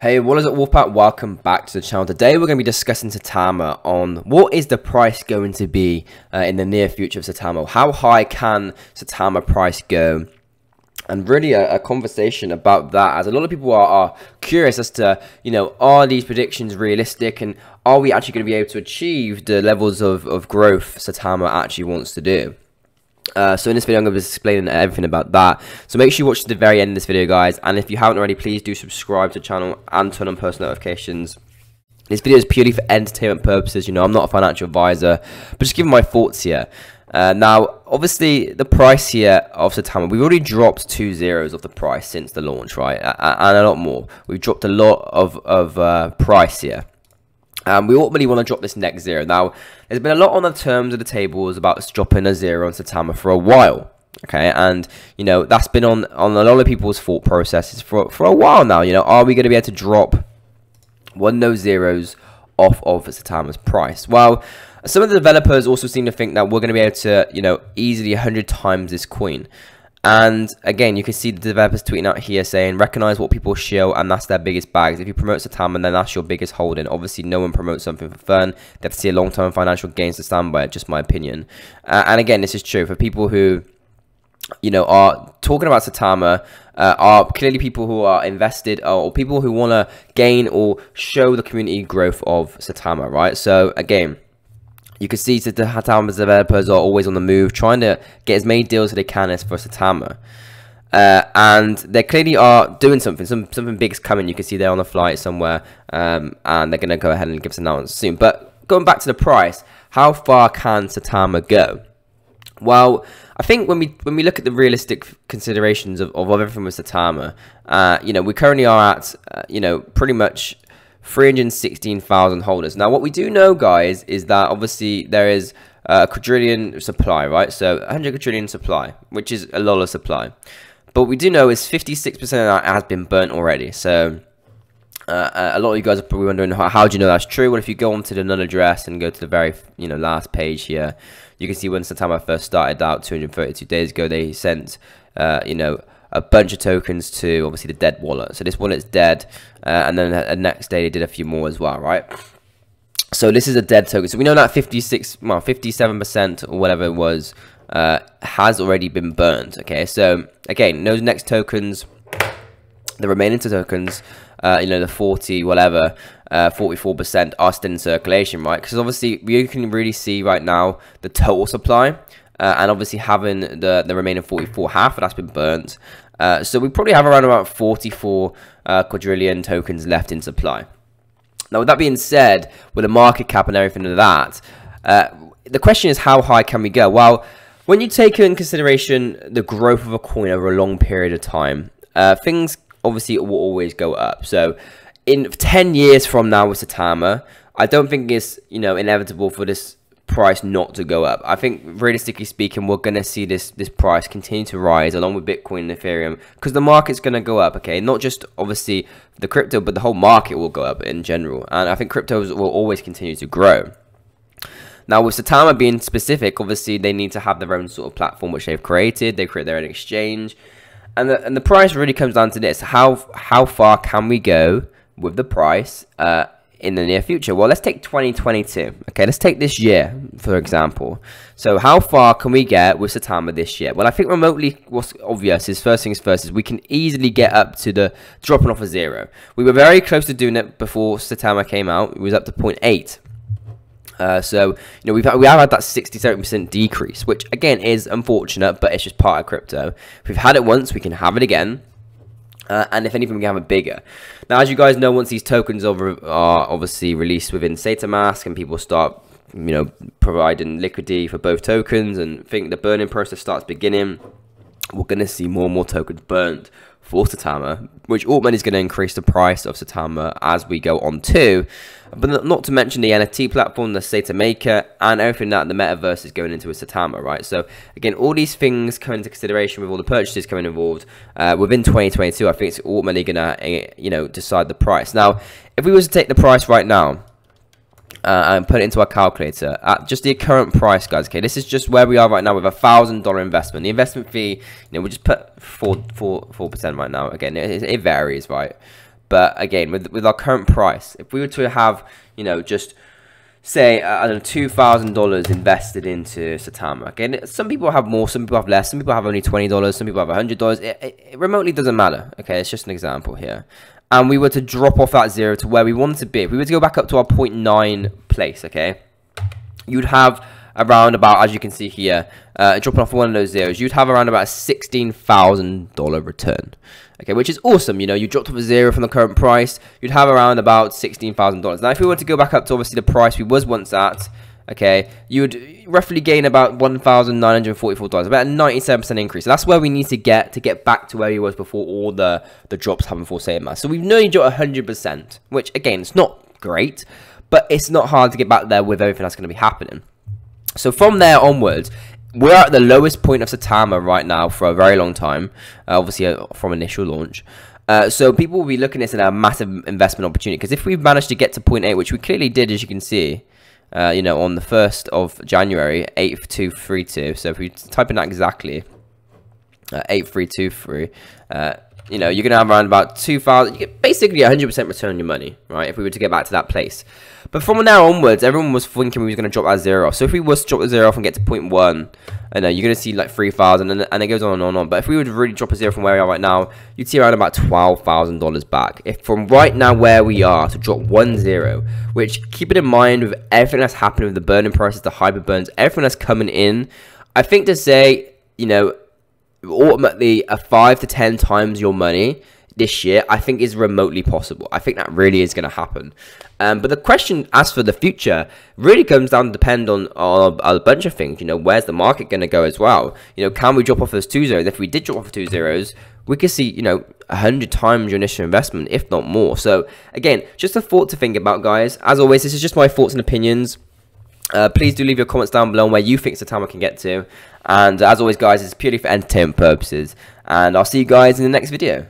Hey, what is it, Wolfpack? Welcome back to the channel. Today we're going to be discussing Saitama on what is the price going to be in the near future of Saitama. How high can Saitama price go? And really a conversation about that, as a lot of people are curious as to, are these predictions realistic, and are we actually going to be able to achieve the levels of growth Saitama actually wants to do? So in this video, I'm going to be explaining everything about that. So make sure you watch to the very end of this video, guys. And if you haven't already, please do subscribe to the channel and turn on post notifications. This video is purely for entertainment purposes. I'm not a financial advisor, but just giving my thoughts here. Now, obviously, the price here of Saitama, we've already dropped 2 zeros of the price since the launch, right? And a lot more. We've dropped a lot of price here. We ultimately want to drop this next zero. Now, there's been a lot on the terms of the tables about us dropping a zero on Saitama for a while. Okay, and that's been on a lot of people's thought processes for a while now. Are we going to be able to drop one of those zeros off of Saitama's price? Well, some of the developers also seem to think that we're going to be able to easily 100 times this coin. And again, you can see the developers tweeting out here saying, recognize what people show, and that's their biggest bags. If you promote Saitama, then that's your biggest holding. Obviously, no one promotes something for fun. They have to see a long-term financial gains to stand by it, just my opinion. And again, this is true for people who, are talking about Saitama, are clearly people who are invested, or people who want to gain or show the community growth of Saitama, right? So again, you can see that the Saitama developers are always on the move, trying to get as many deals as they can as for Saitama. And they clearly are doing something. Something big is coming. You can see they're on a flight somewhere, and they're going to go ahead and give us an announcement soon. But going back to the price, how far can Saitama go? Well, I think when we look at the realistic considerations of everything with Saitama, we currently are at, pretty much 316,000 holders. Now, what we do know, guys, is that obviously there is a quadrillion supply, right? So 100 quadrillion supply, which is a lot of supply. But what we do know is 56% of that has been burnt already. So a lot of you guys are probably wondering, how do you know that's true? Well, if you go onto the null address and go to the very last page here, you can see when Saitama first started out 232 days ago, they sent a bunch of tokens to obviously the dead wallet. So this wallet's dead, and then the next day they did a few more as well, right? So this is a dead token. So we know that 57% or whatever it was has already been burned. Okay, so again, those next tokens, the remaining tokens, the 40 whatever, 44% are still in circulation, right? Because obviously you can really see right now the total supply. And obviously having the remaining 44, half of that's been burnt. So we probably have around about 44 quadrillion tokens left in supply. Now, with that being said, with the market cap and everything like that, the question is, how high can we go? Well, when you take in consideration the growth of a coin over a long period of time, things obviously will always go up. So in 10 years from now with Saitama, I don't think it's inevitable for this price not to go up. I think realistically speaking, we're going to see this price continue to rise along with Bitcoin and Ethereum, because the market's going to go up. Okay, not just obviously the crypto, but the whole market will go up in general, and I think cryptos will always continue to grow. Now, with Saitama being specific, obviously they need to have their own sort of platform which they've created. They create their own exchange, and the price really comes down to this: how far can we go with the price in the near future? Well, let's take 2022. Okay, let's take this year, for example. So how far can we get with Saitama this year? Well, I think remotely what's obvious is, first things first, is we can easily get up to the dropping off a zero. We were very close to doing it before Saitama came out. It was up to 0.8. So we have had that 67% decrease, which again is unfortunate, but it's just part of crypto. If we've had it once, we can have it again. And if anything, we can have it bigger. Now, as you guys know, once these tokens are obviously released within Saitamask, and people start, providing liquidity for both tokens, and think the burning process starts beginning, we're going to see more and more tokens burnt for Saitama, which ultimately is going to increase the price of Saitama as we go on too. But not to mention the NFT platform, the Saitama Maker, and everything that the metaverse is going into with Saitama, right? So again, all these things come into consideration with all the purchases coming involved within 2022. I think it's ultimately going to, decide the price. Now, if we was to take the price right now and put it into our calculator at just the current price, guys, okay, this is just where we are right now with $1,000 investment. The investment fee, we just put 4% right now. Again, it varies, right? But again, with our current price, if we were to have, you know, just say, I don't know, $2,000 invested into Saitama. Again, some people have more, some people have less, some people have only $20, some people have $100. It remotely doesn't matter. Okay, it's just an example here. And we were to drop off that zero to where we wanted to be. If we were to go back up to our 0.9 place, okay, you'd have around about, as you can see here, dropping off one of those zeros, you'd have around about a $16,000 return. Okay, which is awesome. You know, you dropped off a zero from the current price, you'd have around about $16,000. Now, if we were to go back up to obviously the price we was once at, okay, you would roughly gain about $1,944, about a 97% increase. So that's where we need to get back to where we was before all the drops happened for Saitama. So we've nearly dropped 100%, which again, it's not great, but it's not hard to get back there with everything that's going to be happening. So from there onwards, we're at the lowest point of Saitama right now for a very long time, obviously from initial launch. So people will be looking at this as a massive investment opportunity, because if we managed to get to 0.8, which we clearly did, as you can see, you know, on the 1st of January, 83232. So if we type in that exactly, 8323, you know, you're going to have around about 2,000, you get basically 100% return on your money, right, if we were to get back to that place. But from now onwards, everyone was thinking we was going to drop that zero off. So if we was to drop the zero off and get to 0.1, I know you're going to see like 3,000, and it goes on and on and on. But if we would really drop a zero from where we are right now, you'd see around about $12,000 back. If from right now where we are to drop 1 0, which, keep it in mind with everything that's happening with the burning prices, the hyper burns, everything that's coming in, I think to say, you know, ultimately a 5 to 10 times your money this year, I think is remotely possible. I think that really is going to happen. But the question as for the future really comes down to depend on a bunch of things. You know, where's the market going to go as well? You know, can we drop off those 2 zeros? If we did drop off 2 zeros, we could see, you know, 100 times your initial investment, if not more. So again, just a thought to think about, guys. As always, this is just my thoughts and opinions. Please do leave your comments down below on where you think Saitama can get to. And as always, guys, it's purely for entertainment purposes. And I'll see you guys in the next video.